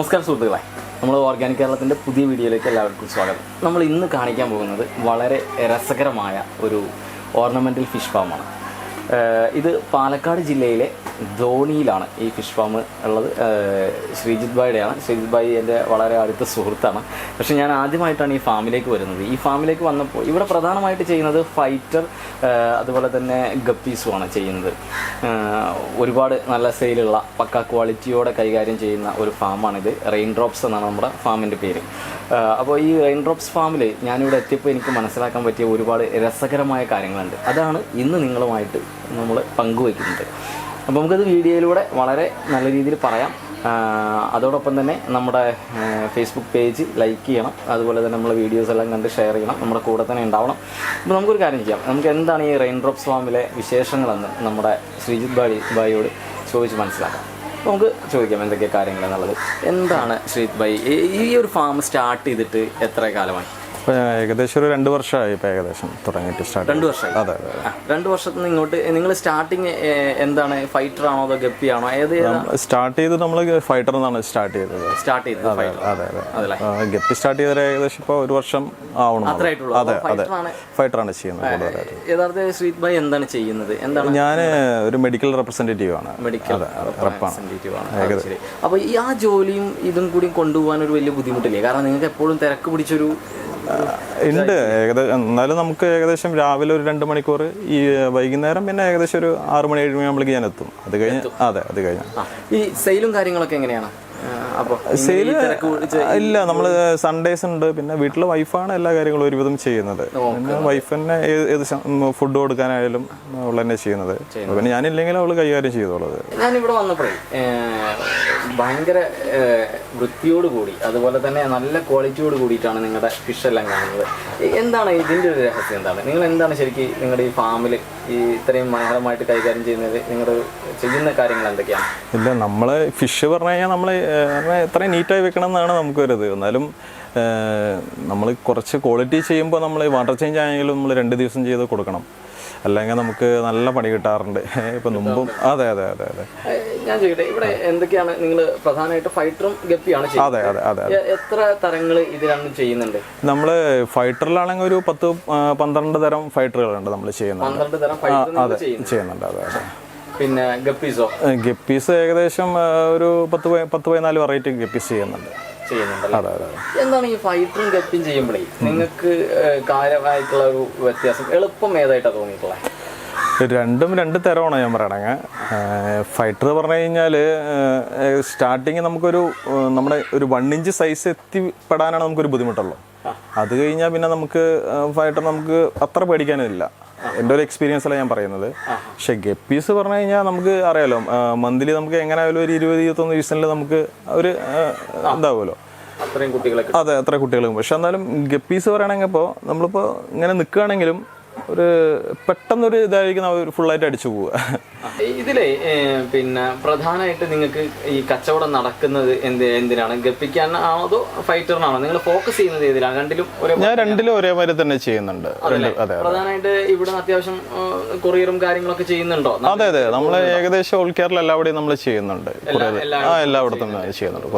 നമസ്കാരം സുഹൃത്തുക്കളെ, നമ്മൾ ഓർഗാനിക് കേരളത്തിൻ്റെ പുതിയ വീഡിയോയിലേക്ക് എല്ലാവർക്കും സ്വാഗതം. നമ്മൾ ഇന്ന് കാണിക്കാൻ പോകുന്നത് വളരെ രസകരമായ ഒരു ഓർണമെൻ്റൽ ഫിഷ് ഫാമാണ്. ഇത് പാലക്കാട് ജില്ലയിലെ ധോണിയിലാണ് ഈ ഫിഷ് ഫാം ഉള്ളത്. ശ്രീജിത്ത് ഭായിയുടെയാണ്. ശ്രീജിത്ത് ഭായി എൻ്റെ വളരെ അടുത്ത സുഹൃത്താണ്. പക്ഷേ ഞാൻ ആദ്യമായിട്ടാണ് ഈ ഫാമിലേക്ക് വരുന്നത്. ഈ ഫാമിലേക്ക് വന്നപ്പോൾ ഇവിടെ പ്രധാനമായിട്ട് ചെയ്യുന്നത് ഫൈറ്റർ, അതുപോലെ തന്നെ ഗപ്പീസുമാണ് ചെയ്യുന്നത്. ഒരുപാട് നല്ല സെയിലുള്ള പക്ക ക്വാളിറ്റിയോടെ കൈകാര്യം ചെയ്യുന്ന ഒരു ഫാമാണിത്. റെയിൻഡ്രോപ്സ് എന്നാണ് നമ്മുടെ ഫാമിൻ്റെ പേര്. അപ്പോൾ ഈ റെയിൻഡ്രോപ്സ് ഫാമിൽ ഞാനിവിടെ എത്തിയപ്പോൾ എനിക്ക് മനസ്സിലാക്കാൻ പറ്റിയ ഒരുപാട് രസകരമായ കാര്യങ്ങളുണ്ട്. അതാണ് ഇന്ന് നിങ്ങളുമായിട്ട് നമ്മൾ പങ്കുവയ്ക്കുന്നത്. അപ്പോൾ നമുക്കത് വീഡിയോയിലൂടെ വളരെ നല്ല രീതിയിൽ പറയാം. അതോടൊപ്പം തന്നെ നമ്മുടെ ഫേസ്ബുക്ക് പേജ് ലൈക്ക് ചെയ്യണം. അതുപോലെ തന്നെ നമ്മളെ വീഡിയോസ് എല്ലാം കണ്ട് ഷെയർ ചെയ്യണം. നമ്മുടെ കൂടെ തന്നെ ഉണ്ടാവണം. അപ്പോൾ നമുക്കൊരു കാര്യം ചെയ്യാം. നമുക്ക് എന്താണ് ഈ റെയിൻഡ്രോപ്സ് ഫാമിലെ വിശേഷങ്ങളെന്ന് നമ്മുടെ ശ്രീജിത്ത് ഭായിയോട് ചോദിച്ച് മനസ്സിലാക്കാം. അപ്പോൾ നമുക്ക് ചോദിക്കാം എന്തൊക്കെ കാര്യങ്ങളെന്നുള്ളത്. എന്താണ് ശ്രീജിത്ത് ഭായി, ഈ ഒരു ഫാം സ്റ്റാർട്ട് ചെയ്തിട്ട് എത്ര കാലമായി? ഇപ്പോൾ ഏകദേശം ഒരു 2 വർഷമായി. ഇപ്പോൾ ഏകദേശം തുടങ്ങിയിട്ട് സ്റ്റാർട്ട് 2 വർഷമായി. അതെ അതെ. 2 വർഷത്തിൽ നിന്ന് ഇങ്ങോട്ട് നിങ്ങൾ സ്റ്റാർട്ടിങ് എന്താണ്, ഫൈറ്റർ ആണോ അതോ ഗപ്പി ആണോ? സ്റ്റാർട്ട് ചെയ്ത് നമ്മൾ ഫൈറ്റർ എന്നാണ് സ്റ്റാർട്ട് ചെയ്തത്. അതെ അതെ. ഗപ്പി സ്റ്റാർട്ട് ചെയ്തത് ഏകദേശം ഇപ്പോൾ 1 വർഷം ആവണം. അതെ അതെ, ഫൈറ്ററാണ് ചെയ്യുന്നത്. യഥാർത്ഥ ശ്രീജിത്ത് ഭായി എന്താണ് ചെയ്യുന്നത്? എന്താണ്? ഞാൻ ഒരു മെഡിക്കൽ റെപ്രസെന്റേറ്റീവ് ആണ്. മെഡിക്കൽ റെപ്രസെന്റേറ്റീവ് ആണ്. അപ്പോൾ ഈ ആ ജോലിയും ഇതും കൂടി കൊണ്ടുപോകാൻ ഒരു വലിയ ബുദ്ധിമുട്ടില്ലേ? കാരണം നിങ്ങൾക്ക് എപ്പോഴും തിരക്ക് പിടിച്ചൊരു ഉണ്ട്. എന്നാലും നമുക്ക് ഏകദേശം രാവിലെ ഒരു 2 മണിക്കൂർ, ഈ വൈകുന്നേരം പിന്നെ ഏകദേശം ഒരു 6 മണി 7 മണിയാകുമ്പോഴേക്ക് ഞാൻ എത്തും. അത് കഴിഞ്ഞ് അത് കഴിഞ്ഞ് ഈ സെയിലും കാര്യങ്ങളൊക്കെ എങ്ങനെയാണ്? സെയില് ഇല്ല, നമ്മൾ സൺഡേസ് ഉണ്ട്. പിന്നെ വീട്ടിലെ വൈഫാണ് എല്ലാ കാര്യങ്ങളും ഒരുവിധം ചെയ്യുന്നത്. പിന്നെ വൈഫ് തന്നെ ഏത് ഫുഡ് കൊടുക്കാനായാലും അവൾ തന്നെ ചെയ്യുന്നത്. പിന്നെ ഞാനില്ലെങ്കിലും അവള് കൈകാര്യം ചെയ്തോളത്. ഞാനിവിടെ വന്നപ്പോഴേ ഭയങ്കര വൃത്തിയോടുകൂടി അതുപോലെ തന്നെ നല്ല ക്വാളിറ്റിയോട് കൂടിയിട്ടാണ് നിങ്ങളുടെ ഫിഷ് എല്ലാം കാണുന്നത്. എന്താണ് ഇതിൻ്റെ ഒരു രഹസ്യം? എന്താണ് നിങ്ങൾ എന്താണ് ശരിക്കും നിങ്ങളുടെ ഈ ഫാമിൽ ഈ ഇത്രയും മനോഹരമായിട്ട് കൈകാര്യം ചെയ്യുന്നത്? നിങ്ങളുടെ ചെയ്യുന്ന കാര്യങ്ങൾ എന്തൊക്കെയാണ്? ഇല്ല, നമ്മള് ഫിഷ് പറഞ്ഞു കഴിഞ്ഞാൽ നമ്മൾ എത്രയും നീറ്റായി വെക്കണം എന്നാണ് നമുക്കൊരിത്. എന്നാലും നമ്മൾ കുറച്ച് ക്വാളിറ്റി ചെയ്യുമ്പോൾ നമ്മൾ വാട്ടർ ചേഞ്ച് ആയെങ്കിലും നമ്മൾ 2 ദിവസം ചെയ്ത് കൊടുക്കണം. അല്ലെങ്കിൽ നമുക്ക് നല്ല പണി കിട്ടാറുണ്ട്. ഇപ്പം മുമ്പും അതെ അതെ അതെ അതെ. ഞാൻ ചോദിക്കട്ടെ, ഇവിടെ എന്തൊക്കെയാണ് നിങ്ങൾ പ്രധാനമായിട്ട് ഫൈറ്ററും ഗപ്പിയാണ് ചെയ്യുന്നത്? അതെ അതെ അതെ. എത്ര തരങ്ങൾ ഇത് രണ്ടും ചെയ്യുന്നുണ്ട്? നമ്മൾ ഫൈറ്ററിലാണെങ്കിൽ ഒരു 10-12 തരം ഫൈറ്ററുകളുണ്ട് നമ്മൾ ചെയ്യുന്നത്. 12 തരം ഫൈറ്റർ ചെയ്യുന്നുണ്ട്. അതെ അതെ. പിന്നെ ഗപ്പീസോ? ഗപ്പീസ് ഏകദേശം ഒരു 10-14 വെറൈറ്റി ഗപ്പീസ് ചെയ്യുന്നുണ്ട്. അതെ അതെ. എന്താണ് ഈ ഫൈറ്ററും ഗപ്പിയും ചെയ്യുമ്പോഴേ നിങ്ങൾക്ക് കാര്യമായിട്ടുള്ള ഒരു വ്യത്യാസം, എളുപ്പം ഏതായിട്ടാണ് തോന്നിയിട്ടുള്ളത്? രണ്ടും 2 തരമാണ് ഞാൻ പറയണെങ്കിൽ. ഫൈറ്റർ പറഞ്ഞു കഴിഞ്ഞാൽ സ്റ്റാർട്ടിങ് നമുക്കൊരു നമ്മുടെ ഒരു 1 ഇഞ്ച് സൈസ് എത്തിപ്പെടാനാണ് നമുക്കൊരു ബുദ്ധിമുട്ടുള്ളൂ. അത് കഴിഞ്ഞാൽ പിന്നെ നമുക്ക് ഫൈറ്റർ നമുക്ക് അത്ര പേടിക്കാനില്ല. എൻ്റെ ഒരു എക്സ്പീരിയൻസിലാണ് ഞാൻ പറയുന്നത്. പക്ഷെ ഗപ്പീസ് പറഞ്ഞു കഴിഞ്ഞാൽ നമുക്ക് അറിയാലോ, മന്ത്ലി നമുക്ക് എങ്ങനെ ആയാലും ഒരു 20-21 ദിവസത്തിൽ നമുക്ക് ഒരു ഇതാവുമല്ലോ. അതെ, അത്ര കുട്ടികളും. പക്ഷെ എന്നാലും ഗപ്പീസ് പറയുകയാണെങ്കിൽ ഇപ്പോൾ നമ്മളിപ്പോൾ ഇങ്ങനെ നിൽക്കുകയാണെങ്കിലും ഒരു പെട്ടെന്നൊരു ഇതായിരിക്കും ഒരു ഫുള്ളായിട്ട് അടിച്ചു പോവുക. ഇതിലെ പിന്നെ പ്രധാനമായിട്ട് നിങ്ങൾക്ക് ഈ കച്ചവടം നടക്കുന്നത് എന്തിനാണ്? ഗപ്പിക്കാനാണോ അതോ ഫൈറ്ററിനാണോ? നിങ്ങൾ ഫോക്കസ് ചെയ്യുന്നത് ഏതിലാണ്? ഞാൻ രണ്ടിലും ഒരേമാതിരി തന്നെ ചെയ്യുന്നുണ്ട്. പ്രധാനമായിട്ട് ഇവിടെ അത്യാവശ്യം കൊറിയറും കാര്യങ്ങളൊക്കെ ചെയ്യുന്നുണ്ടോ? അതെ അതെ, നമ്മൾ ഏകദേശം ഓൾ കേരള എല്ലാവിടെയും നമ്മൾ ചെയ്യുന്നുണ്ട്. എല്ലായിടത്തും ചെയ്യുന്നുണ്ട്.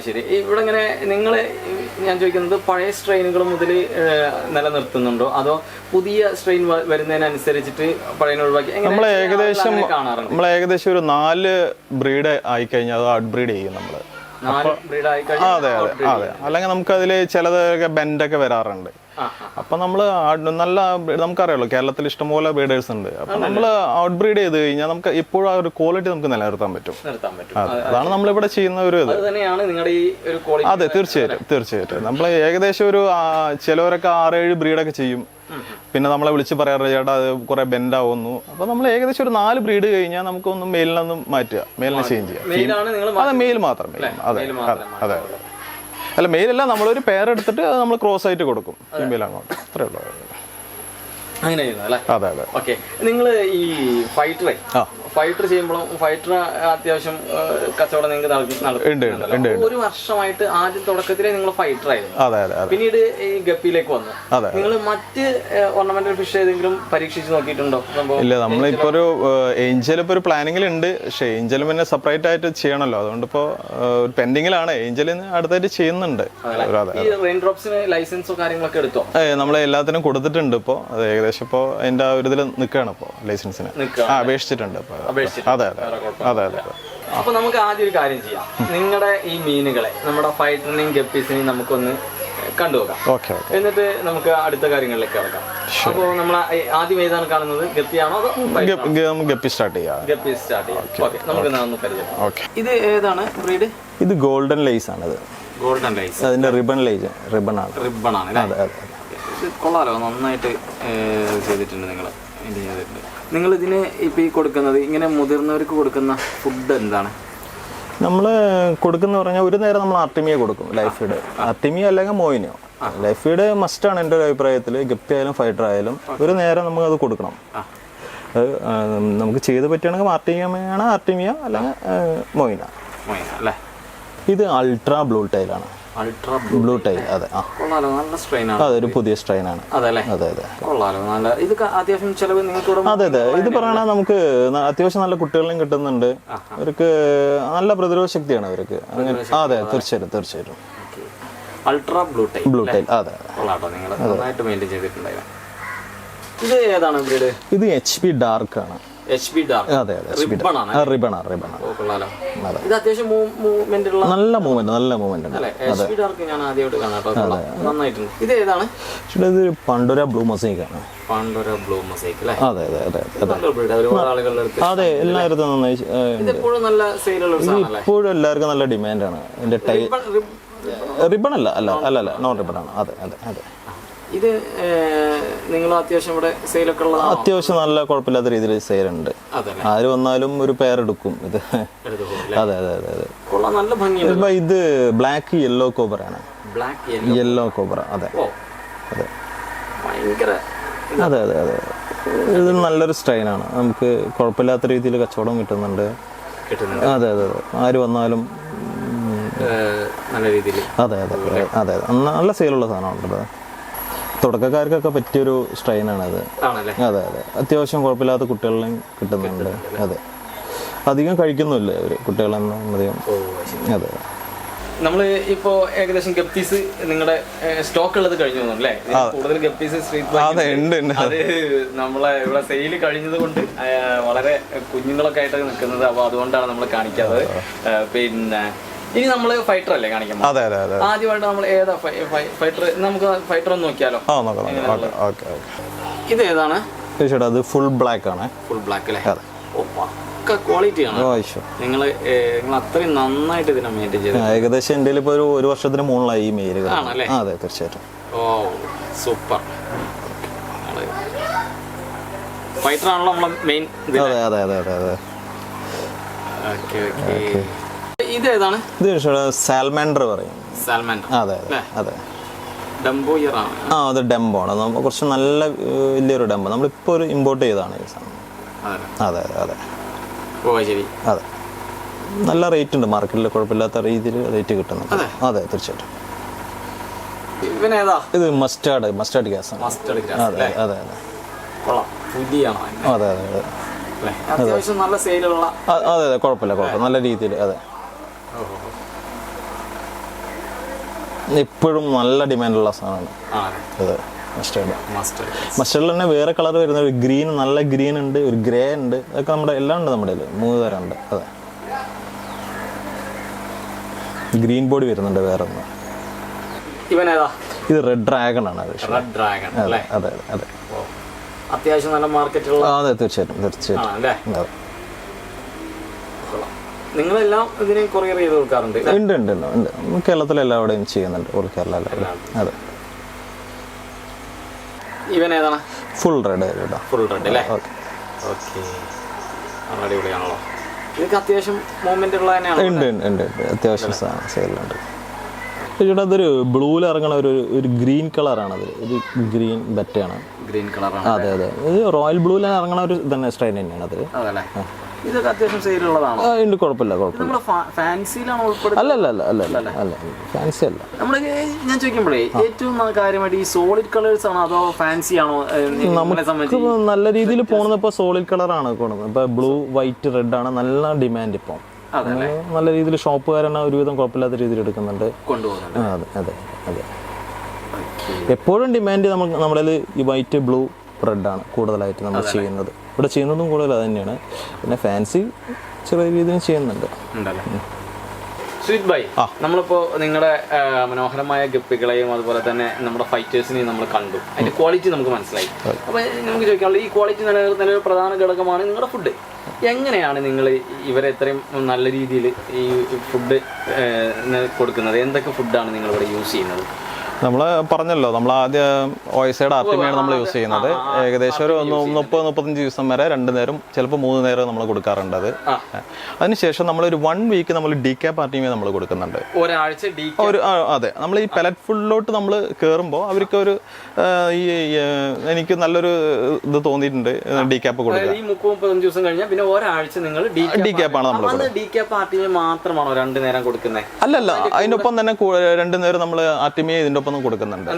ശരി. ഇവിടെ ഇങ്ങനെ നിങ്ങള് ഞാൻ ചോദിക്കുന്നത് പഴയ സ്ട്രെയിനുകൾ മുതൽ നിലനിർത്തുന്നുണ്ടോ അതോ പുതിയ സ്ട്രെയിൻ വരുന്നതിനനുസരിച്ചിട്ട് പഴയ ഒഴിവാക്കി? നമ്മൾ ഏകദേശം ഒരു 4 ബ്രീഡ് ആയിക്കഴിഞ്ഞാൽ അത് ഔട്ട് ബ്രീഡ് ചെയ്യും നമ്മള്. അതെ അതെ അതെ. അല്ലെങ്കിൽ നമുക്ക് അതില് ചിലതൊക്കെ ബെൻഡൊക്കെ വരാറുണ്ട്. അപ്പൊ നമ്മള് നല്ല, നമുക്കറിയാലോ കേരളത്തിൽ ഇഷ്ടംപോലെ ബ്രീഡേഴ്സ് ഉണ്ട്. അപ്പൊ നമ്മള് ഔട്ട് ബ്രീഡ് ചെയ്ത് കഴിഞ്ഞാൽ നമുക്ക് എപ്പോഴും ആ ഒരു ക്വാളിറ്റി നമുക്ക് നിലനിർത്താൻ പറ്റും. അതാണ് നമ്മളിവിടെ ചെയ്യുന്ന ഒരു ഇത്. അതെ, തീർച്ചയായിട്ടും. നമ്മൾ ഏകദേശം ഒരു ചിലവരൊക്കെ 6-7 ബ്രീഡൊക്കെ ചെയ്യും. പിന്നെ നമ്മളെ വിളിച്ച് പറയാറ് ചേട്ടാ അത് കുറെ ബെൻഡാവുന്നു. അപ്പൊ നമ്മൾ ഏകദേശം ഒരു 4 ബ്രീഡ് കഴിഞ്ഞാൽ നമുക്കൊന്നും മെയിലിനൊന്നും മാറ്റുക, മെയിലിനെ ചേഞ്ച് ചെയ്യാം. അതെ, മെയിൽ മാത്രം. അതെ അതെ. അല്ല, മെയിലല്ല, നമ്മളൊരു പേരെടുത്തിട്ട് അത് നമ്മൾ ക്രോസ് ആയിട്ട് കൊടുക്കും ഫീമെയിൽ അങ്ങോട്ട്. അത്രേ ഉള്ളൂ. അങ്ങനെ. അതെ അതെ. ഓക്കെ. നിങ്ങൾ ഈ ഫൈറ്റർ ചെയ്യുമ്പോഴും ഫൈറ്റർ അത്യാവശ്യം കച്ചവടം നിങ്ങൾക്ക് ഒരു വർഷമായിട്ട് ആദ്യം തുടക്കത്തിലേ നിങ്ങൾ ഫൈറ്റർ ആയിരുന്നു, പിന്നീട് ഈ ഗപ്പിയിലേക്ക് വന്നു. നിങ്ങൾ മറ്റ് ഓർണമെന്റൽ ഫിഷ് ഏതെങ്കിലും പരീക്ഷിച്ച് നോക്കിയിട്ടുണ്ടോ? ഇല്ല, നമ്മളിപ്പോ ഒരു ഏഞ്ചൽ ഇപ്പൊ ഒരു പ്ലാനിങ്ങിലുണ്ട്. പക്ഷേ ഏഞ്ചൽ പിന്നെ സെപ്പറേറ്റ് ആയിട്ട് ചെയ്യണല്ലോ, അതുകൊണ്ട് ഇപ്പോ പെൻഡിങ്ങിലാണ്. ഏഞ്ചലിന് അടുത്തായിട്ട് ചെയ്യുന്നുണ്ട്. റെയിൻഡ്രോപ്സിന് ലൈസൻസോ കാര്യങ്ങളൊക്കെ എടുത്തോ? നമ്മളെ എല്ലാത്തിനും കൊടുത്തിട്ടുണ്ട്. ഇപ്പോ അത് ഏകദേശം ഇപ്പോ അതിന്റെ ഒരു ഇതിൽ നിൽക്കുകയാണ്. ഇപ്പോ ലൈസൻസിന് അപേക്ഷിച്ചിട്ടുണ്ട്. അതെ അതെ അതെ അതെ. അപ്പൊ നമുക്ക് ആദ്യം ഒരു കാര്യം ചെയ്യാം. നിങ്ങളുടെ ഈ മീനുകളെ, നമ്മുടെ ഫൈറ്ററിനെയും ഗപ്പീസിനെയും നമുക്കൊന്ന് കണ്ടുപോകാം. എന്നിട്ട് നമുക്ക് അടുത്ത കാര്യങ്ങളിലേക്ക് കിടക്കാം. അപ്പൊ നമ്മൾ ആദ്യം ഏതാണ് കാണുന്നത്? ഗപ്പിയാണോ അതോ ഗപ്പി സ്റ്റാർട്ട് ചെയ്യാം? ഗപ്പി സ്റ്റാർട്ട് ചെയ്യാം. ഓക്കെ, നമുക്ക് ഒന്ന് പരിചയം. ഇത് ഏതാണ് ബ്രീഡ്? ഇത് ഗോൾഡൻ ലൈസ് ആണ്. ഗോൾഡൻ ലൈസ്, അതിന്റെ റിബൺ ലൈസ്. റിബൺ ആണ്. ഇത് കൊള്ളാലോ, നന്നായിട്ട് ചെയ്തിട്ടുണ്ട് നിങ്ങൾ ഇതിന് ഇപ്പൊ ഈ കൊടുക്കുന്നത്, ഇങ്ങനെ മുതിർന്നവർക്ക് കൊടുക്കുന്ന ഫുഡ് എന്താണ്? നമ്മൾ കൊടുക്കുന്ന പറഞ്ഞാൽ ഒരു നേരം നമ്മൾ ആർട്ടിമിയ കൊടുക്കും, ലൈഫ് ഫീഡ്. ആർട്ടിമിയ അല്ലെങ്കിൽ മോയിനോ. ലൈഫ് ഫീഡ് മസ്റ്റാണ് എൻ്റെ ഒരു അഭിപ്രായത്തിൽ. ഗപ്പി ആയാലും ഫൈറ്റർ ആയാലും ഒരു നേരം നമുക്ക് അത് കൊടുക്കണം. നമുക്ക് ചെയ്ത് പറ്റുകയാണെങ്കിൽ ആർട്ടിമിയ അല്ലെങ്കിൽ മോയിന അല്ലേ. ഇത് അൾട്രാ ബ്ലൂ ടൈലാണ്. Blue tile. അതെ, അതൊരു പുതിയ സ്ട്രെയിൻ ആണ്. അതെ അതെ. അതെ അതെ. ഇത് പറയണ നമുക്ക് അത്യാവശ്യം നല്ല കുട്ടികളെയും കിട്ടുന്നുണ്ട്. അവർക്ക് നല്ല പ്രതിരോധ ശക്തിയാണ് അവർക്ക്. അതെ, തീർച്ചയായിട്ടും തീർച്ചയായിട്ടും. Ultra blue tile. Blue tile. അതെ. ഇത് ഏതാണ് ബ്രീഡ്? ഇത് HP ഡാർക്ക് ആണ്. അതെ അതെ. റിബൺ ആണ്. നല്ല മൂവ്മെന്റ് ഉണ്ട്. ഇത് പണ്ടൊര ബ്ലൂ മൊസൈക്ക് ആണ്. അതെ അതെ അതെ അതെ. എല്ലായിടത്തും നന്നായി. ഇപ്പോഴും എല്ലാവർക്കും നല്ല ഡിമാൻഡാണ്. ഇതിന്റെ റിബൺ അല്ല അല്ല അല്ല അല്ല നോൺ റിബൺ ആണ്. അതെ അതെ അതെ. ഇത് നിങ്ങൾ അത്യാവശ്യം ഇവിടെ സെയിലൊക്കെ ഉള്ള? അത്യാവശ്യം നല്ല കുഴപ്പമില്ലാത്ത രീതിയിൽ സെയിലുണ്ട്. ആര് വന്നാലും ഒരു പേരെടുക്കും ഇത്. അതെ അതെ അതെ അതെ. നല്ല ഭംഗിയുണ്ട്. ഇത് ബ്ലാക്ക് യെല്ലോ കോബ്ര ആണ്. Yellow cobra. അതെ അതെ. അതെ അതെ അതെ. ഇത് നല്ലൊരു സ്ട്രെയിൻ ആണ്. നമുക്ക് കുഴപ്പമില്ലാത്ത രീതിയിൽ കച്ചവടം കിട്ടുന്നുണ്ട്. അതെ അതെ അതെ. ആര് വന്നാലും നല്ല രീതിയിൽ. അതെ അതെ അതെ അതെ. നല്ല സെയിലുള്ള സാധനമുണ്ട്. തുടക്കക്കാർക്കൊക്കെ പറ്റിയൊരു സ്ട്രെയിൻ ആണ് അത്. അതെ അതെ. അത്യാവശ്യം കുഴപ്പമില്ലാത്ത കുട്ടികളെയും കിട്ടുന്നുണ്ട്. അതെ. അധികം കഴിക്കുന്നില്ല അവര് കുട്ടികളെന്നും അധികം. അതെ. നമ്മൾ ഇപ്പോ ഏകദേശം ഗപ്പീസ് നിങ്ങളുടെ സ്റ്റോക്ക് ഉള്ളത് കഴിഞ്ഞു തോന്നുന്നു അല്ലേ? കൂടുതൽ ഗപ്പീസ് അത് നമ്മളെ ഇവിടെ സെയിൽ കഴിഞ്ഞത് കൊണ്ട് വളരെ കുഞ്ഞുങ്ങളൊക്കെ ആയിട്ട് നിൽക്കുന്നത്. അപ്പൊ അതുകൊണ്ടാണ് നമ്മൾ കാണിക്കാത്തത്. പിന്നെ ഇനി നമ്മള് ഫൈറ്റർ അല്ലേ കാണിക്കാൻ? ആദ്യമായിട്ട് നമ്മൾ ഏതാ ഫൈറ്റർ? നമുക്ക് ഫൈറ്റർ ഒന്ന് നോക്കിയാലോ? ഇത് ഏതാണ്? അത് ഫുൾ ബ്ലാക്ക് ആണ്. ഫുൾ ബ്ലാക്ക് അല്ലേ? പക്ക ക്വാളിറ്റി ആണ്. നിങ്ങൾ അത്രയും നന്നായിട്ട് ഇതിനെ മെയിൻറ്റെയിൻ ചെയ്ത്. ഏകദേശം എൻ്റെ ഇപ്പൊ ഒരു വർഷത്തിന് മുകളിലായി ഈ മെയിൽ. ആണല്ലേ? അതെ തീർച്ചയായിട്ടും. ഓ സൂപ്പർ. ഫൈറ്റർ ആണല്ലോ നമ്മളെ മെയിൻ. അതെ അതെ അതെ അതെ അതെ. Okay okay. ഇത് ഏതാണ്? ഇത് സാൽമാൻഡർ പറയും. സാൽമാൻഡർ. അതെ അതെ അതെ. ഡംബോ ഇയർ ആണ്. അത് ഡംബോ ആണ്. നമ്മൾ കുറച്ച് നല്ല വലിയൊരു ഡംബോ. നമ്മളിപ്പോൾ ഒരു ഇമ്പോർട്ട് ചെയ്താണ് ഈ സാധനം. അതെ അതെ അതെ. ഓ ശരി. അതെ. നല്ല റേറ്റ് ഉണ്ട് മാർക്കറ്റിൽ. കുഴപ്പമില്ലാത്ത രീതിയിൽ റേറ്റ് കിട്ടുന്നുണ്ട്. അതെ തീർച്ചയായിട്ടും. ഇത് മസ്റ്റാർഡ് ഗ്യാസ് ആണ്. അതെ അതെ അതെ. അതെ അതെ അതെ. അത്യാവശ്യം നല്ല സെയിലുള്ള. അതെ അതെ. കുഴപ്പമില്ല നല്ല രീതിയിൽ. അതെ. ഇപ്പോഴും നല്ല ഡിമാൻഡുള്ള സാധനമാണ്. അതെ മസ്റ്റേർഡ് തന്നെ വേറെ കളർ വരുന്ന ഒരു ഗ്രീൻ, നല്ല ഗ്രീൻ ഉണ്ട്, ഒരു ഗ്രേ ഉണ്ട്. അതൊക്കെ നമ്മുടെ എല്ലാം ഉണ്ട്. നമ്മുടെ 3 തരം ഉണ്ട്. അതെ. ഗ്രീൻ ബോഡി വരുന്നുണ്ട് വേറെ ഒന്ന്. ഇത് റെഡ് ഡ്രാഗൺ ആണ്. അതെ അതെ അതെ. അത്യാവശ്യം നല്ല മാർക്കറ്റുള്ള. അതെ തീർച്ചയായിട്ടും തീർച്ചയായിട്ടും. നിങ്ങളെല്ലാം ഇതിനെ കൊറിയർ ചെയ്ത് കൊടുക്കാറുണ്ട്? ഉണ്ട് ഉണ്ട് ഉണ്ട്. കേരളത്തിലെല്ലാവിടെയും ചെയ്യുന്നുണ്ട്. ഓൾ കേരള. അതെ. ഇവൻ ഏതാണ്? Full red. ഫുൾ റെഡ് അല്ലേ? ഓക്കെ. അടിപൊളിയാണല്ലോ. ഇതൊക്കെ അത്യാവശ്യം മൂവ്മെന്റ് ഉള്ള തന്നെയാണ്. ഉണ്ട് ഉണ്ട് ഉണ്ട്. അത്യാവശ്യം സെയിലുണ്ട്. ഇവിടെ അതൊരു ബ്ലൂവിൽ ഇറങ്ങണ ഒരു ഗ്രീൻ കളറാണത്. ഒരു ഗ്രീൻ ബെറ്റയാണ്. ഗ്രീൻ കളറാണ്. അതെ അതെ. ഇത് റോയൽ ബ്ലൂവിൽ ഇറങ്ങണ ഒരു തന്നെ സ്ട്രെയിൻ തന്നെയാണ് അത്. ഇതൊക്കെ അത്യാവശ്യം സെയിലുള്ളതാണോ? ഉണ്ട്, കുഴപ്പമില്ല. ഫാൻസിയിലാണ് ഉൾപ്പെടുന്നത്? അല്ല, ഫാൻസി അല്ല. നമ്മള് ഞാൻ ചോദിക്കുമ്പോഴേ ഏറ്റവും കാര്യമായിട്ട് ഈ സോളിഡ് കളേഴ്സ് ആണോ അതോ ഫാൻസി ആണോ? നമുക്ക് നല്ല രീതിയിൽ പോകുന്നത് ഇപ്പോൾ സോളിഡ് കളറാണ് പോകുന്നത്. ഇപ്പോൾ ബ്ലൂ, വൈറ്റ്, റെഡ് ആണ് നല്ല ഡിമാൻഡ് ഇപ്പം. നല്ല രീതിയിൽ ഷോപ്പുകാരനെ ഒരുവിധം കുഴപ്പമില്ലാത്ത രീതിയിൽ എടുക്കുന്നുണ്ട്, കൊണ്ടുപോകുന്നുണ്ട്. അതെ. എപ്പോഴും ഡിമാൻഡ് നമ്മുടെ ഈ വൈറ്റ്, ബ്ലൂ, റെഡ് ആണ് കൂടുതലായിട്ട് നമ്മൾ ചെയ്യുന്നത്. ഇവിടെ ചെയ്യുന്നതും കൂടുതൽ അത് തന്നെയാണ്. പിന്നെ ഫാൻസി ചെറിയ രീതിയിൽ ചെയ്യുന്നുണ്ട്. ശ്രീജിത്ത് ഭായ്, നമ്മളിപ്പോ നിങ്ങളുടെ മനോഹരമായ ഗപ്പികളെയും അതുപോലെ തന്നെ നമ്മുടെ ഫൈറ്റേഴ്സിനെയും നമ്മൾ കണ്ടു, അതിന്റെ ക്വാളിറ്റി നമുക്ക് മനസ്സിലായി. അപ്പൊ നമുക്ക് ചോദിക്കാനുള്ളത്, ഈ ക്വാളിറ്റി നിലനിർത്തുന്ന ഒരു പ്രധാന ഘടകമാണ് നിങ്ങളുടെ ഫുഡ്. എങ്ങനെയാണ് നിങ്ങൾ ഇവരെ ഇത്രയും നല്ല രീതിയിൽ ഈ ഫുഡ് കൊടുക്കുന്നത്? എന്തൊക്കെ ഫുഡാണ് നിങ്ങൾ ഇവിടെ യൂസ് ചെയ്യുന്നത്? നമ്മൾ പറഞ്ഞല്ലോ, നമ്മൾ ആദ്യം ഓയിസൈഡ് ആർട്ടിമയാണ് നമ്മൾ യൂസ് ചെയ്യുന്നത്. ഏകദേശം ഒരു 30-35 ദിവസം വരെ 2 നേരം, ചിലപ്പോൾ 3 നേരം നമ്മൾ കൊടുക്കാറുണ്ട്. അതിനുശേഷം നമ്മൾ ഒരു 1 വീക്ക് നമ്മൾ ഡീക്യാപ്പ് ആർട്ടിമ നമ്മൾ കൊടുക്കുന്നുണ്ട്. അതെ, നമ്മൾ ഈ പെലറ്റ് ഫുഡിലോട്ട് നമ്മൾ കയറുമ്പോൾ അവർക്ക് ഒരു എനിക്ക് നല്ലൊരു ഇത് തോന്നിയിട്ടുണ്ട് ഡീക്യാപ്പ് കൊടുക്കുക. 30-35 ദിവസം കഴിഞ്ഞാൽ പിന്നെ ഒരാഴ്ച നിങ്ങൾ ഡീക്യാപ്പാണ് നമ്മൾ മാത്രമാണോ 2 നേരം കൊടുക്കുന്നത്? അല്ലല്ല, അതിനൊപ്പം തന്നെ 2 നേരം നമ്മൾ ആർട്ടിമയെ ഇതിന്റെ ഒപ്പം കൊടുക്കുന്നുണ്ട്.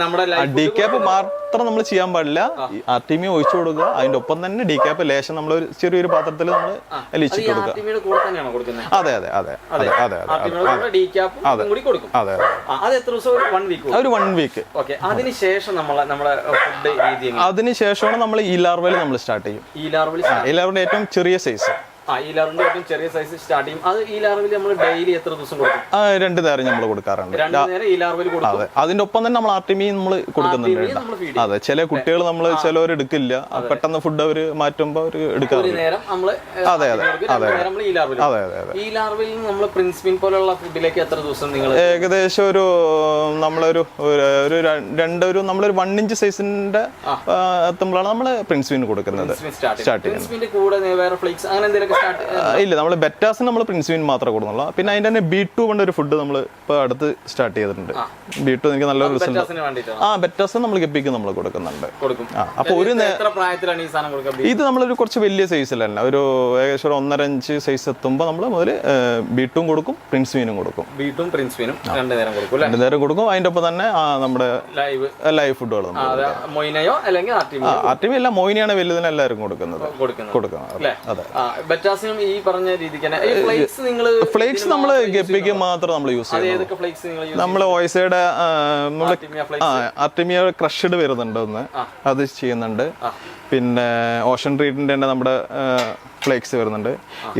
ഡീക്യാപ്പ് മാത്രം നമ്മൾ ചെയ്യാൻ പാടില്ല, ആർട്ടിമിയ ഒഴിച്ചു കൊടുക്കുക. അതിന്റെ ഒപ്പം തന്നെ ഡീക്യാപ്പ് ലേശം നമ്മൾ ഒരു ചെറിയൊരു പാത്രത്തിൽ നമ്മൾ അലിച്ചിട്ട് കൊടുക്കുക. അതെ. ഒരു 1 വീക്ക്. അതിനുശേഷമാണ് നമ്മൾ ഈ ലാർവയിൽ നമ്മൾ സ്റ്റാർട്ട് ചെയ്യും. ഈ ലാർവയുടെ ഏറ്റവും ചെറിയ സൈസ്. ചെറിയ സൈസ് സ്റ്റാർട്ട് ചെയ്യും. അത് ഈ ലാർവിൽ നമ്മൾ ഡെയിലി എത്ര ദിവസം കൊടുക്കും? 2 നേരം നമ്മൾ കൊടുക്കാറുണ്ട്. അതെ, അതിന്റെ ഒപ്പം തന്നെ നമ്മൾ ആർട്ടിമി നമ്മൾ കൊടുക്കുന്നുണ്ട്. അതെ, ചില കുട്ടികൾ നമ്മൾ ചിലവർ എടുക്കില്ല, പെട്ടെന്ന് ഫുഡ് അവർ മാറ്റുമ്പോൾ അവർ എടുക്കാറുണ്ട്. ഏകദേശം ഒരു നമ്മളൊരു 1 ഇഞ്ച് സൈസിന്റെ എത്തുമ്പോഴാണ് നമ്മൾ പ്രിൻസ്വിന് കൊടുക്കുന്നത്. സ്റ്റാർട്ട് ചെയ്യുന്നത് ഇല്ല, നമ്മൾ ബെറ്റാസിന് നമ്മൾ പ്രിൻസ്വിൻ മാത്രമേ കൊടുക്കുന്നുള്ളൂ. പിന്നെ അതിന്റെ തന്നെ B2 കൊണ്ട് ഒരു ഫുഡ് നമ്മൾ ഇപ്പൊ അടുത്ത് സ്റ്റാർട്ട് ചെയ്തിട്ടുണ്ട്. B2 എനിക്ക് നല്ലൊരു റിസൾട്ട്. ബെറ്റാസിന് നമ്മൾ ഗപ്പിക്ക് നമ്മൾ കൊടുക്കുന്നുണ്ട്. അപ്പൊ ഇത് നമ്മളൊരു കുറച്ച് വലിയ സൈസിലല്ല, ഒരു ഏകദേശം 1.5 ഇഞ്ച് സൈസ് എത്തുമ്പോൾ നമ്മൾ മുതൽ B2 കൊടുക്കും, പ്രിൻസ്വിനും കൊടുക്കും. 2 നേരം കൊടുക്കും. അതിന്റെ ഒപ്പം തന്നെ നമ്മുടെ ലൈവ് ഫുഡുകൾ ആർട്ടിമി അല്ല, മൊയിനിയാണ് വലുതിന് എല്ലാവരും കൊടുക്കുന്നത്. അതെ, ഈ പറഞ്ഞ രീതിക്ക് ഫ്ലേക്സ് നമ്മൾ ഗപ്പിക്ക് മാത്രം നമ്മൾ യൂസ് ചെയ്യുന്നത്. നമ്മൾ ഓയിസയുടെ ആർട്ടിമിയ ക്രഷ്ഡ് വരുന്നുണ്ട് ഒന്ന്, അത് ചെയ്യുന്നുണ്ട്. പിന്നെ ഓഷൻ ട്രീറ്റിന്റെ തന്നെ നമ്മുടെ ഫ്ലേക്സ് വരുന്നുണ്ട്.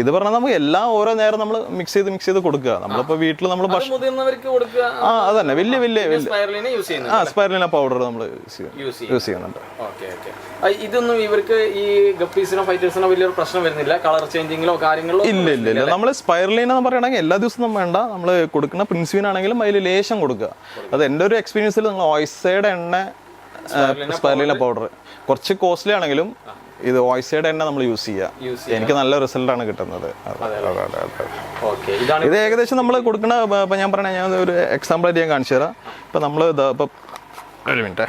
ഇത് പറഞ്ഞാൽ നമുക്ക് എല്ലാം ഓരോ നേരം നമ്മൾ മിക്സ് ചെയ്ത് കൊടുക്കുക. നമ്മളിപ്പോ വീട്ടിൽ നമ്മൾ അതന്നെ വലിയ സ്പൈറലിന പൗഡർ നമ്മൾ യൂസ് ചെയ്യുന്നുണ്ട്. ഇതൊന്നും ഇവർക്ക് ഈ ഗപ്പീസിനോ ഫൈറ്റേഴ്സിനോ വലിയൊരു പ്രശ്നം വരുന്നില്ല, കളർ ചേഞ്ചിങ്ങിലോ കാര്യങ്ങളോ? ഇല്ല. നമ്മൾ സ്പൈറലിന എന്ന് പറയുകയാണെങ്കിൽ എല്ലാ ദിവസവും വേണ്ട, നമ്മൾ കൊടുക്കുന്ന പ്രിൻസ്വിനാണെങ്കിലും അതിൽ ലേശം കൊടുക്കുക. അത് എൻ്റെ ഒരു എക്സ്പീരിയൻസിൽ നിങ്ങൾ ഓയിസയുടെ എണ്ണ സ്പൈറലിന പൗഡർ കുറച്ച് കോസ്റ്റ്ലി ആണെങ്കിലും ഇത് ഓയിസയുടെ എണ്ണ നമ്മൾ യൂസ് ചെയ്യുക. എനിക്ക് നല്ല റിസൾട്ടാണ് കിട്ടുന്നത്. ഇത് ഏകദേശം നമ്മൾ കൊടുക്കുന്ന, ഇപ്പം ഞാൻ പറഞ്ഞ ഞാൻ ഒരു എക്സാമ്പിൾ ആയിട്ട് ഞാൻ കാണിച്ചു തരാം. ഇപ്പം നമ്മൾ ഇപ്പം ഒരു മിനിറ്റ്,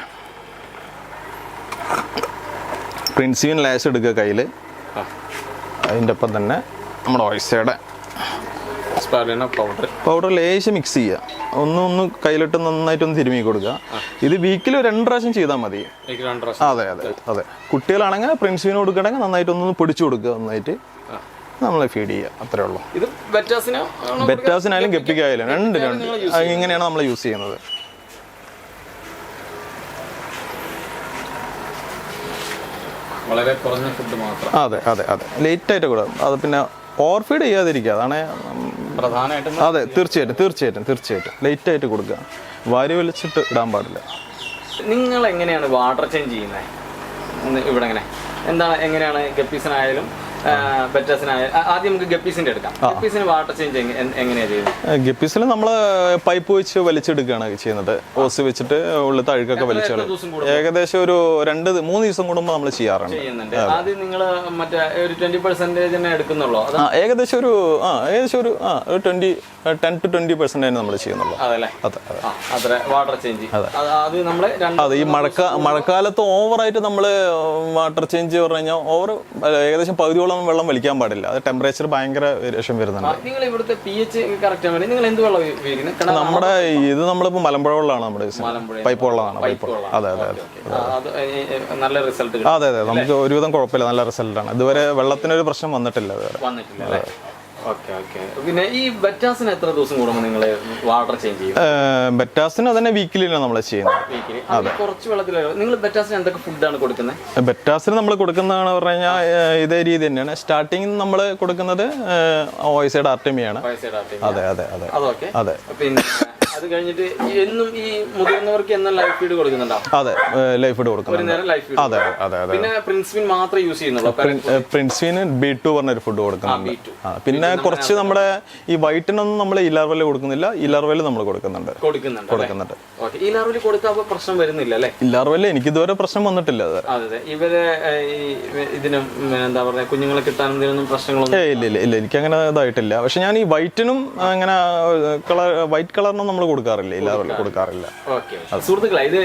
പ്രിൻസ്വിൻ ലേസ് എടുക്കുക കയ്യിൽ, അതിൻ്റെ ഒപ്പം തന്നെ നമ്മുടെ ഓയിസയുടെ പൗഡർ ലേശം മിക്സ് ചെയ്യുക. ഒന്ന് കയ്യിലിട്ട് നന്നായിട്ടൊന്ന് തിരുമ്മി കൊടുക്കുക. ഇത് വീക്കിൽ 2 പ്രാവശ്യം ചെയ്താൽ മതി. അതെ. കുട്ടികളാണെങ്കിൽ പ്രിൻസ്വിന് കൊടുക്കുകയാണെങ്കിൽ നന്നായിട്ടൊന്ന് പൊടിച്ചു കൊടുക്കുക, നന്നായിട്ട് നമ്മൾ ഫീഡ് ചെയ്യുക. അത്രേ ഉള്ളൂ. ബെറ്റാസിനായാലും ഗപ്പിക്കായാലും രണ്ട് ഇങ്ങനെയാണ് നമ്മൾ യൂസ് ചെയ്യുന്നത്. വളരെ കുറഞ്ഞ ഫുഡ് മാത്രം. അതെ. ലേറ്റ് ആയിട്ട് കൂടാ. അത് പിന്നെ ഓവർ ഫീഡ് ചെയ്യാതിരിക്കുക, അതാണ് പ്രധാനമായിട്ടും. അതെ, തീർച്ചയായിട്ടും ലേറ്റ് ആയിട്ട് കൊടുക്കുക. വാരി വലിച്ചിട്ട് ഇടാൻ പാടില്ല. നിങ്ങൾ എങ്ങനെയാണ് വാട്ടർ ചേഞ്ച് ചെയ്യുന്നത് ഇവിടെ? എങ്ങനെയാണ് ഗപ്പീസിനായാലും ആദ്യം നമുക്ക് ഗപ്പീസിന്റെ എടുക്കാം. ഗപ്പീസിന് വാട്ടർ ചേഞ്ച് എങ്ങനെയാണ് ചെയ്യുന്നത്? ഗപ്പീസിൽ നമ്മൾ പൈപ്പ് വെച്ച് വലിച്ചെടുക്കുകയാണ് ചെയ്യുന്നത്. ഓസ് വെച്ചിട്ട് ഉള്ളിൽ അഴുക്കൊക്കെ വലിച്ചെടുക്കും. ഏകദേശം ഒരു 2-3 ദിവസം കൂടുമ്പോൾ നമ്മൾ ചെയ്യാറുണ്ട്. ആദ്യം നിങ്ങൾ മറ്റേ ഒരു 20% എടുക്കുന്നുള്ളൂ? ഏകദേശം ഒരു 10-20% നമ്മൾ ചെയ്യുന്നുള്ളൂ. അതെ, വാട്ടർ ചേഞ്ച്. അതെ, ഈ മഴക്കാലത്ത് ഓവറായിട്ട് നമ്മൾ വാട്ടർ ചേഞ്ച് പറഞ്ഞു കഴിഞ്ഞാൽ ഏകദേശം പകുതിയോളം ദിവസത്തോളം വെള്ളം വലിക്കാൻ പാടില്ല. അത് ടെമ്പറേച്ചർ ഭയങ്കര വേരിയേഷൻ വരുന്നുണ്ട്. നിങ്ങൾ ഇവിടുത്തെ pH കറക്റ്റ് ആവാൻ നിങ്ങൾ എന്ത് വെള്ളം ഉപയോഗിക്കുന്നത്? നമ്മുടെ ഇത് നമ്മളിപ്പോൾ മലമ്പുഴ വെള്ളമാണ് നമ്മുടെ പൈപ്പ് വെള്ളമാണ്. അതെ അതെ അതെ നല്ല റിസൾട്ട്. അതെ അതെ നമുക്ക് ഒരുവിധം കുഴപ്പമില്ല, നല്ല റിസൾട്ടാണ്. ഇതുവരെ വെള്ളത്തിനൊരു പ്രശ്നം വന്നിട്ടില്ല. പിന്നെ ഈ ബെറ്റാസിന് എത്ര ദിവസം കൂടുമ്പോൾ നിങ്ങൾ വാട്ടർ ചേഞ്ച് ചെയ്യും? ബെറ്റാസിന് തന്നെ വീക്കിലാണ് നമ്മൾ ചെയ്യുന്നത്. കുറച്ച് വെള്ളത്തിൽ നിങ്ങൾ ബെറ്റാസിന് എന്തൊക്കെ ഫുഡാണ് കൊടുക്കുന്നത്? ബെറ്റാസിന് നമ്മൾ കൊടുക്കുന്നതാണ് പറഞ്ഞു കഴിഞ്ഞാൽ ഇതേ രീതി തന്നെയാണ്. സ്റ്റാർട്ടിങ് നമ്മൾ കൊടുക്കുന്നത് ഓയിസൈഡ് ആർട്ടിമിയാണ്. അതെ അതെ അതെ അതെ. പിന്നെ അത് കഴിഞ്ഞിട്ട് എന്നും ഈ മുതിർന്നവർക്ക് എന്നും ലൈഫ് ഫീഡ് കൊടുക്കുന്നുണ്ടോ? അതെ ലൈഫ് ഫീഡ് കൊടുക്കുന്നുണ്ട്. അതെ അതെ അതെ. പിന്നെ പ്രിൻസ്വിൻ മാത്രമേ യൂസ് ചെയ്യുന്നുള്ളൂ? പ്രിൻസ്വിന് B2 പറഞ്ഞൊരു ഫുഡ് കൊടുക്കുന്നുണ്ട്. പിന്നെ കുറച്ച് നമ്മുടെ ഈ വൈറ്റിനൊന്നും നമ്മൾ ഇലാർവെല് കൊടുക്കുന്നില്ല, ഇലാർവെല് നമ്മൾ കൊടുക്കുന്നുണ്ട്. ഇലാർവെല് കൊടുത്താൽ പ്രശ്നം വരുന്നില്ല അല്ലേ? ഇലാർവെല് എനിക്ക് ഇതുവരെ പ്രശ്നം വന്നിട്ടില്ല. അതെ ഇവരെ ഇതിനും എന്താ പറയുക കുഞ്ഞുങ്ങളെ കിട്ടാൻ എന്തെങ്കിലും പ്രശ്നങ്ങളൊന്നും ഇല്ല ഇല്ല ഇല്ല എനിക്ക് അങ്ങനെ ഇതായിട്ടില്ല. പക്ഷെ ഞാൻ ഈ വൈറ്റിനും അങ്ങനെ വൈറ്റ് കളറിനും നമ്മൾ കൊടുക്കാറില്ല, ഇലാർവെല് കൊടുക്കാറില്ല. സുഹൃത്തുക്കളെ, ഇത്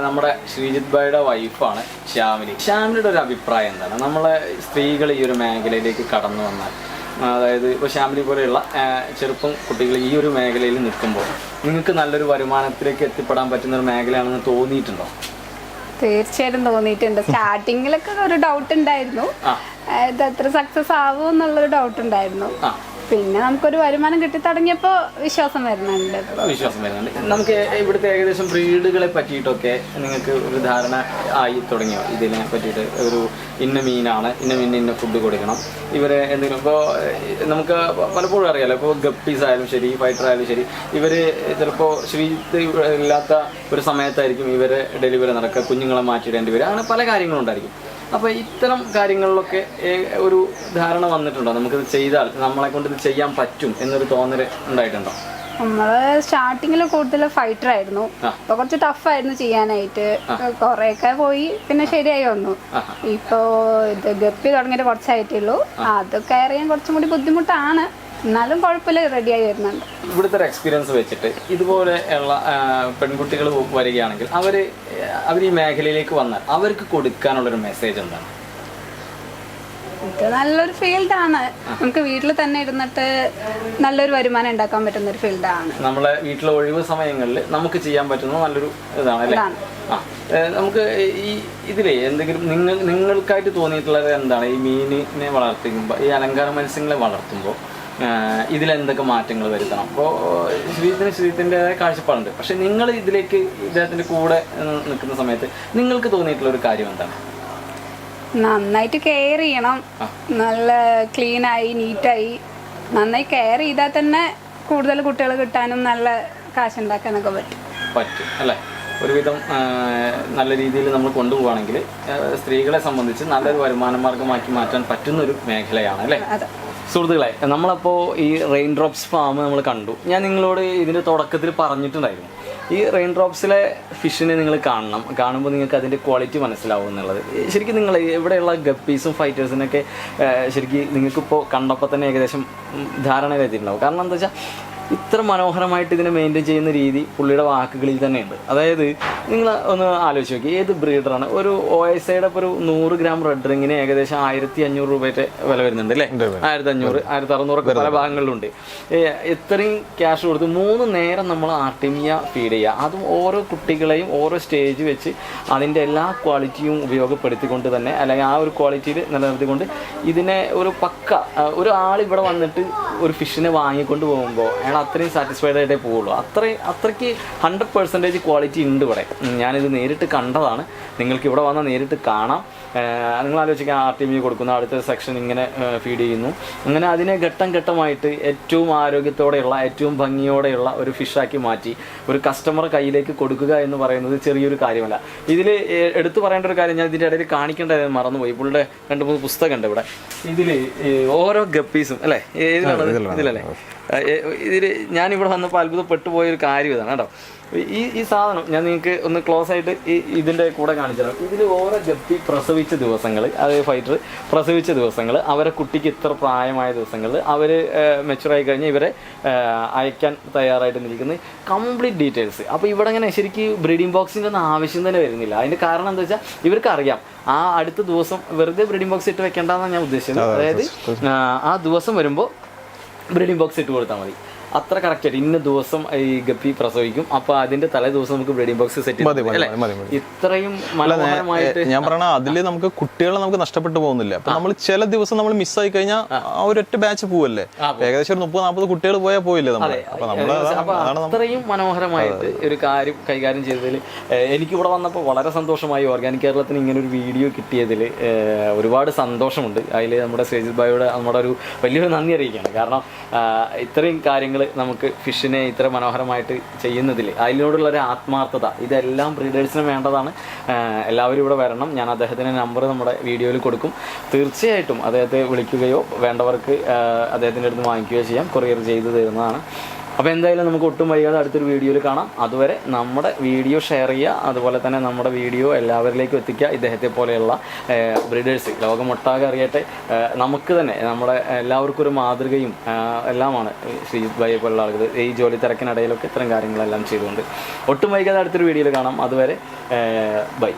നമ്മുടെ ശ്രീജിത്ത് ഭായിയുടെ വൈഫാണ് ശ്യാമിലിയുടെ ഒരു അഭിപ്രായം എന്താണ്? നമ്മളെ സ്ത്രീകൾ ഈ ഒരു മേഖലയിലേക്ക് കടന്നു വന്നാൽ, അതായത് ഇപ്പോൾ ശ്യാമിലി പോലെയുള്ള ചെറുപ്പം കുട്ടികൾ ഈ ഒരു മേഖലയിൽ നിൽക്കുമ്പോൾ നിങ്ങൾക്ക് നല്ലൊരു വരുമാനത്തിലേക്ക് എത്തിപ്പെടാൻ പറ്റുന്ന ഒരു മേഖലയാണെന്ന് തോന്നിയിട്ടുണ്ടോ? തീർച്ചയായിട്ടും തോന്നിയിട്ടുണ്ട്. സ്റ്റാർട്ടിങ്ങിലൊക്കെ ഒരു ഡൗട്ട് ഉണ്ടായിരുന്നു, ഇത് എത്ര സക്സസ് ആവും എന്നുള്ളൊരു ഡൗട്ട് ഉണ്ടായിരുന്നു. പിന്നെ നമുക്കൊരു വരുമാനം കിട്ടി തുടങ്ങിയപ്പോൾ വിശ്വാസം വരുന്നുണ്ട്. നമുക്ക് ഇവിടുത്തെ ഏകദേശം ബ്രീഡുകളെ പറ്റിയിട്ടൊക്കെ നിങ്ങൾക്ക് ഒരു ധാരണ ആയി തുടങ്ങിയോ? ഇതിനെ പറ്റിയിട്ട് ഒരു ഇന്ന മീനാണ്, ഇന്ന മീനിന് ഇന്ന ഫുഡ് കൊടുക്കണം, ഇവരെ എന്തെങ്കിലും ഇപ്പോൾ നമുക്ക് പലപ്പോഴും അറിയാലോ, ഇപ്പോൾ ഗപ്പീസ് ആയാലും ശരി, ഫൈറ്റർ ആയാലും ശരി, ഇവർ ചിലപ്പോൾ ശ്രീജിത്ത് ഇല്ലാത്ത ഒരു സമയത്തായിരിക്കും ഇവരെ ഡെലിവറി നടക്കുക, കുഞ്ഞുങ്ങളെ മാറ്റിയിടേണ്ടി വരിക, അങ്ങനെ പല കാര്യങ്ങളും ഉണ്ടായിരിക്കും. അപ്പോൾ ഇത്തരം കാര്യങ്ങളിലൊക്കെ ഒരു ധാരണ വന്നിട്ടുണ്ടോ? നമുക്കിത് ചെയ്താൽ നമ്മളെ കൊണ്ട് ഇത് ചെയ്യാൻ പറ്റും എന്നൊരു തോന്നൽ ഉണ്ടായിട്ടുണ്ടോ? നമ്മള് സ്റ്റാർട്ടിങ്ങിൽ കൂടുതൽ ഫൈറ്റർ ആയിരുന്നു, അപ്പൊ കുറച്ച് ടഫായിരുന്നു ചെയ്യാനായിട്ട്. കൊറേയൊക്കെ പോയി പിന്നെ ശരിയായി വന്നു. ഇപ്പോ ഇത് ഗപ്പി തുടങ്ങിയിട്ട് കുറച്ചായിട്ടുള്ളൂ. അതൊക്കെ അറിയാൻ കുറച്ചും കൂടി ബുദ്ധിമുട്ടാണ്, എന്നാലും കുഴപ്പമില്ല, റെഡിയായി വരുന്നുണ്ട്. ഇവിടുത്തെ ഒരു എക്സ്പീരിയൻസ് വെച്ചിട്ട് ഇതുപോലെയുള്ള പെൺകുട്ടികൾ വരികയാണെങ്കിൽ അവർ ഈ മേഖലയിലേക്ക് വന്നാൽ അവർക്ക് കൊടുക്കാനുള്ളൊരു മെസ്സേജ് എന്താണ്? ഇത് നല്ലൊരു ഫീൽഡാണ്, നമുക്ക് വീട്ടിൽ തന്നെ ഇരുന്നിട്ട് നല്ലൊരു വരുമാനം ഉണ്ടാക്കാൻ പറ്റുന്ന ഒരു ഫീൽഡാണ്. നമ്മളെ വീട്ടിലെ ഒഴിവ് സമയങ്ങളിൽ നമുക്ക് ചെയ്യാൻ പറ്റുന്ന നല്ലൊരു ഇതാണ് അല്ലേ? നമുക്ക് ഈ ഇതിലേ എന്തെങ്കിലും നിങ്ങൾക്കായിട്ട് തോന്നിയിട്ടുള്ളത് എന്താണ്? ഈ മീനിനെ വളർത്തുമ്പോൾ, ഈ അലങ്കാര മത്സ്യങ്ങളെ വളർത്തുമ്പോൾ ഇതിലെന്തൊക്കെ മാറ്റങ്ങൾ വരുത്തണം? അപ്പോൾ ശ്രീജിത്തിൻ്റെതായ കാഴ്ചപ്പാടുണ്ട്. പക്ഷെ നിങ്ങൾ ഇതിലേക്ക് ഇദ്ദേഹത്തിൻ്റെ കൂടെ നിൽക്കുന്ന സമയത്ത് നിങ്ങൾക്ക് തോന്നിയിട്ടുള്ള ഒരു കാര്യം എന്താണ്? നന്നായിട്ട് കെയർ ചെയ്യണം, നല്ല ക്ലീനായി നീറ്റായി നന്നായി കെയർ ചെയ്താൽ തന്നെ കൂടുതൽ കുട്ടികൾ കിട്ടാനും നല്ല കാശുണ്ടാക്കാനൊക്കെ പറ്റും അല്ലേ? ഒരുവിധം നല്ല രീതിയിൽ നമ്മൾ കൊണ്ടുപോവുകയാണെങ്കിൽ സ്ത്രീകളെ സംബന്ധിച്ച് നല്ലൊരു വരുമാന മാർഗമാക്കി മാറ്റാൻ പറ്റുന്നൊരു മേഖലയാണ് അല്ലേ? സുഹൃത്തുക്കളെ, നമ്മളപ്പോൾ ഈ റെയിൻഡ്രോപ്സ് ഫാം നമ്മൾ കണ്ടു. ഞാൻ നിങ്ങളോട് ഇതിൻ്റെ തുടക്കത്തിൽ പറഞ്ഞിട്ടുണ്ടായിരുന്നു, ഈ റെയിൻഡ്രോപ്സിലെ ഫിഷിനെ നിങ്ങൾ കാണുമ്പോൾ നിങ്ങൾക്ക് അതിൻ്റെ ക്വാളിറ്റി മനസ്സിലാവും എന്നുള്ളത്. ശരിക്കും നിങ്ങൾ ഇവിടെയുള്ള ഗപ്പീസും ഫൈറ്റേഴ്സിനൊക്കെ ശരിക്കും നിങ്ങൾക്കിപ്പോൾ കണ്ടപ്പോൾ തന്നെ ഏകദേശം ധാരണ വരുത്തിയിട്ടുണ്ടാവും. കാരണം എന്താ വെച്ചാൽ ഇത്ര മനോഹരമായിട്ട് ഇതിനെ മെയിൻറ്റെയിൻ ചെയ്യുന്ന രീതി പുള്ളിയുടെ വാക്കുകളിൽ തന്നെയുണ്ട്. അതായത് നിങ്ങൾ ഒന്ന് ആലോചിച്ച് നോക്കി, ഏത് ബ്രീഡറാണ് ഒരു OSIയുടെ ഇപ്പോൾ ഒരു 100 ഗ്രാം റെഡ് റിങ്ങിന് ഏകദേശം 1500 രൂപയുടെ വില വരുന്നുണ്ട് അല്ലേ? 1500, 1600 പല ഭാഗങ്ങളിലുണ്ട്. ഇത്രയും ക്യാഷ് കൊടുത്ത് 3 നേരം നമ്മൾ ആർട്ടിമിയ ഫീഡ് ചെയ്യുക, അതും ഓരോ കുട്ടികളെയും ഓരോ സ്റ്റേജ് വെച്ച് അതിൻ്റെ എല്ലാ ക്വാളിറ്റിയും ഉപയോഗപ്പെടുത്തിക്കൊണ്ട് തന്നെ, അല്ലെങ്കിൽ ആ ഒരു ക്വാളിറ്റിയിൽ നിലനിർത്തിക്കൊണ്ട് ഇതിനെ ഒരു പക്ക ഒരാളിവിടെ വന്നിട്ട് ഒരു ഫിഷിനെ വാങ്ങിക്കൊണ്ട് പോകുമ്പോൾ അയാൾ അത്രയും സാറ്റിസ്ഫൈഡ് ആയിട്ടേ പോവുള്ളൂ. അത്രയ്ക്ക് 100% ക്വാളിറ്റി ഉണ്ട് ഇവിടെ. ഞാനിത് നേരിട്ട് കണ്ടതാണ്, നിങ്ങൾക്ക് ഇവിടെ വന്നാൽ നേരിട്ട് കാണാം. നിങ്ങൾ ആലോചിക്കാൻ ആർട്ടിമിയ കൊടുക്കുന്നു, അടുത്ത സെക്ഷൻ ഇങ്ങനെ ഫീഡ് ചെയ്യുന്നു, അങ്ങനെ അതിനെ ഘട്ടം ഘട്ടമായിട്ട് ഏറ്റവും ആരോഗ്യത്തോടെയുള്ള ഏറ്റവും ഭംഗിയോടെയുള്ള ഒരു ഫിഷാക്കി മാറ്റി ഒരു കസ്റ്റമർ കയ്യിലേക്ക് കൊടുക്കുക എന്ന് പറയുന്നത് ചെറിയൊരു കാര്യമല്ല. ഇതിൽ എടുത്തു പറയേണ്ട ഒരു കാര്യം, ഞാൻ ഇതിൻ്റെ ഇടയിൽ കാണിക്കേണ്ടത് മറന്നുപോയി. പുള്ളിയുടെ 2-3 പുസ്തകമുണ്ട് ഇവിടെ. ഇതിൽ ഓരോ ഗപ്പീസും അല്ലേ, ഇതിലല്ലേ ഇതിൽ ഞാനിവിടെ വന്നപ്പോൾ അത്ഭുതപ്പെട്ടു പോയൊരു കാര്യം ഇതാണ് കേട്ടോ. ഈ സാധനം ഞാൻ നിങ്ങൾക്ക് ഒന്ന് ക്ലോസ് ആയിട്ട് ഇതിൻ്റെ കൂടെ കാണിച്ചു തരാം. ഇതിൽ ഓരോ ഗപ്പി പ്രസവിച്ച ദിവസങ്ങൾ, അതായത് ഫൈറ്റർ പ്രസവിച്ച ദിവസങ്ങൾ, അവരെ കുട്ടിക്ക് ഇത്ര പ്രായമായ ദിവസങ്ങൾ, അവർ മെച്ചുറായി കഴിഞ്ഞ് ഇവരെ അയക്കാൻ തയ്യാറായിട്ട് നിൽക്കുന്ന കംപ്ലീറ്റ് ഡീറ്റെയിൽസ്. അപ്പോൾ ഇവിടെ അങ്ങനെ ശരിക്കും ബ്രീഡിംഗ് ബോക്സിൻ്റെ ഒന്നും ആവശ്യം തന്നെ വരുന്നില്ല. അതിൻ്റെ കാരണം എന്താ വെച്ചാൽ ഇവർക്ക് അറിയാം ആ അടുത്ത ദിവസം വെറുതെ ബ്രീഡിംഗ് ബോക്സ് ഇട്ട് വെക്കേണ്ടതെന്നാണ് ഞാൻ ഉദ്ദേശിച്ചത്. അതായത് ആ ദിവസം വരുമ്പോൾ ബ്രീഡിംഗ് ബോക്സ് ഇട്ട് കൊടുത്താൽ മതി. അത്ര കറക്റ്റായിട്ട് ഇന്ന ദിവസം ഈ ഗപ്പി പ്രസവിക്കും, അപ്പൊ അതിന്റെ തലേ ദിവസം നമുക്ക് ബ്രീഡിംഗ് ബോക്സ് സെറ്റ് ഇത്രയും മനോഹരമായിട്ട്. ഞാൻ പറഞ്ഞ അതില് നമുക്ക് കുട്ടികളെ നമുക്ക് നഷ്ടപ്പെട്ടു പോകുന്നില്ല. അപ്പൊ നമ്മൾ ചില ദിവസം നമ്മൾ മിസ്സായി കഴിഞ്ഞാൽ ആ ഒരൊറ്റ ബാച്ച് പോവല്ലേ, ഏകദേശം ഒരു 30-40 കുട്ടികൾ പോയാൽ പോയില്ലേ നമ്മൾ. അത്രയും മനോഹരമായിട്ട് ഒരു കാര്യം കൈകാര്യം ചെയ്തതിൽ എനിക്കിവിടെ വന്നപ്പോൾ വളരെ സന്തോഷമായി. ഓർഗാനിക് കേരളത്തിന് ഇങ്ങനെ ഒരു വീഡിയോ കിട്ടിയതിൽ ഒരുപാട് സന്തോഷമുണ്ട്. അതിൽ നമ്മുടെ ശ്രീജിത്ത് ഭായിയോട് നമ്മുടെ ഒരു വലിയൊരു നന്ദി അറിയിക്കുകയാണ്. കാരണം ഇത്രയും കാര്യങ്ങൾ നമുക്ക് ഫിഷിനെ ഇത്ര മനോഹരമായിട്ട് ചെയ്യുന്നതിൽ അതിനോടുള്ള ഒരു ആത്മാർത്ഥത, ഇതെല്ലാം ബ്രീഡേഴ്സിന് വേണ്ടതാണ്. എല്ലാവരും ഇവിടെ വരണം. ഞാൻ അദ്ദേഹത്തിൻ്റെ നമ്പർ നമ്മുടെ വീഡിയോയിൽ കൊടുക്കും. തീർച്ചയായിട്ടും അദ്ദേഹത്തെ വിളിക്കുകയോ വേണ്ടവർക്ക് അദ്ദേഹത്തിൻ്റെ അടുത്ത് വാങ്ങിക്കുകയോ ചെയ്യാം. കൊറിയർ ചെയ്ത് തരുന്നതാണ്. അപ്പോൾ എന്തായാലും നമുക്ക് ഒട്ടും വൈകാതെ അടുത്തൊരു വീഡിയോയിൽ കാണാം. അതുവരെ നമ്മുടെ വീഡിയോ ഷെയർ ചെയ്യുക, അതുപോലെ തന്നെ നമ്മുടെ വീഡിയോ എല്ലാവരിലേക്കും എത്തിക്കുക. ഇദ്ദേഹത്തെ പോലെയുള്ള ബ്രീഡേഴ്സ് ലോകമൊട്ടാകെ അറിയട്ടെ. നമുക്ക് തന്നെ നമ്മുടെ എല്ലാവർക്കും ഒരു മാതൃകയും എല്ലാമാണ് ശ്രീജിത്ത് ഭായിയെ പോലുള്ള ആളുകൾ ഈ ജോലി തിരക്കിനിടയിലൊക്കെ ഇത്തരം കാര്യങ്ങളെല്ലാം ചെയ്തുകൊണ്ട്. ഒട്ടും വൈകാതെ അടുത്തൊരു വീഡിയോയിൽ കാണാം. അതുവരെ ബൈ.